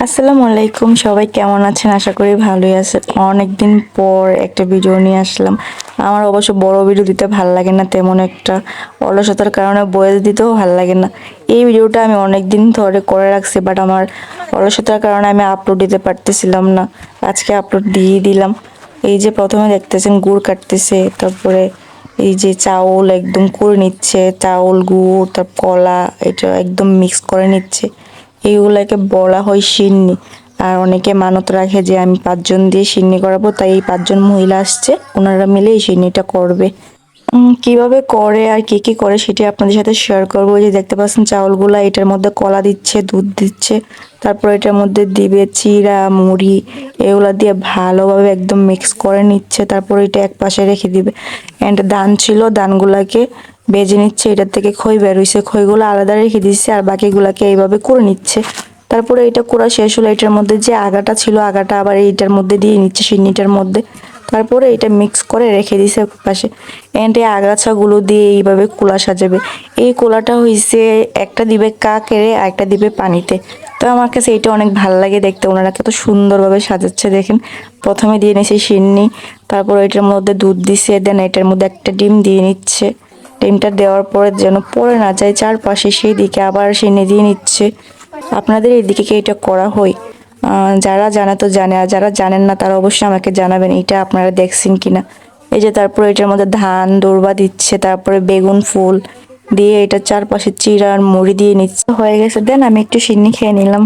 আসসালামু আলাইকুম, সবাই কেমন আছেন? আশা করি ভালোই আছেন। অনেকদিন পর একটা ভিডিও নিয়ে আসলাম। আমার অবশ্য বড় ভিডিও দিতে ভাল লাগে না, তেমন একটা অলসতার কারণে ভয়েস দিতেও ভাল লাগে না। এই ভিডিওটা আমি অনেক দিন ধরে করে রাখছি, বাট আমার অলসতার কারণে আমি আপলোড দিতে পারতেছিলাম না। আজকে আপলোড দিয়ে দিলাম। এই যে প্রথমে দেখতেছেন গুড় কাটতেছে, তারপরে এই যে চাউল একদম করে নিচ্ছে, চাউল গুড় তারপর কলা এটা একদম মিক্স করে নিচ্ছে। এইগুলাকে বলা হয় সিন্নি। আর অনেকে মানত রাখে যে আমি 5 জন দিয়ে সিন্নি করাবো, তাই এই 5 জন মহিলা আসছে, ওনারা মিলে এই সিন্নিটা করবে। কিভাবে করে আর কি কি করে সেটি আপনাদের সাথে শেয়ার করবো। এই যে দেখতে পাচ্ছেন চাউলগুলা, এটার মধ্যে কলা দিচ্ছে, দুধ দিচ্ছে, তারপর এটার মধ্যে দিবে চিড়া মুড়ি, এগুলা দিয়ে ভালোভাবে একদম মিক্স করে নিচ্ছে। তারপর এটা এক পাশে রেখে দিবে। এন্ড ধান ছিল, ধানগুলাকে ভেজে নিচ্ছে, এটার থেকে খই বের হইছে, খইগুলো আলাদা রেখে দিচ্ছে, আর বাকিগুলাকে এইভাবে করে নিচ্ছে। তারপরে এটা করা শেষ হলো, এটার মধ্যে যে আগাটা ছিল আগাটা আবার এইটার মধ্যে দিয়ে নিচ্ছে, সিন্নিটার মধ্যে। তারপরে এটা মিক্স করে রেখে দিছে পাশে। এন্ড এই আগাছাগুলো দিয়ে এইভাবে কুলা সাজাবে। এই কুলাটা হইছে একটা দিবে কাকেরে আর একটা দিবে পানিতে। তো আমার কাছে এটা অনেক ভালো লাগে দেখতে, ওনারা কত সুন্দরভাবে সাজাচ্ছে দেখেন। প্রথমে দিয়ে নিছে সিন্নি, তারপর এটার মধ্যে দুধ দিছে, দেন এটার মধ্যে একটা ডিম দিয়ে নিচ্ছে। ডিমটা দেওয়ার পরে যেন পড়ে না যায় চারপাশে, সেই দিকে আবার সিন্নি দিয়ে নিচ্ছে। আপনাদের এইদিকে কি এটা করা হয়? যারা জানে তো জানে, আর যারা জানেন না তারা অবশ্যই আমাকে জানাবেন এটা আপনারা দেখছেন কিনা। এই যে তারপরে এটার মধ্যে ধান দৌড়বা দিচ্ছে, তারপরে বেগুন ফুল দিয়ে এটা চারপাশে চিড়া আর মুড়ি দিয়ে নিচ্ছে। হয়ে গেছে, দেন আমি একটু সিন্নি খেয়ে নিলাম।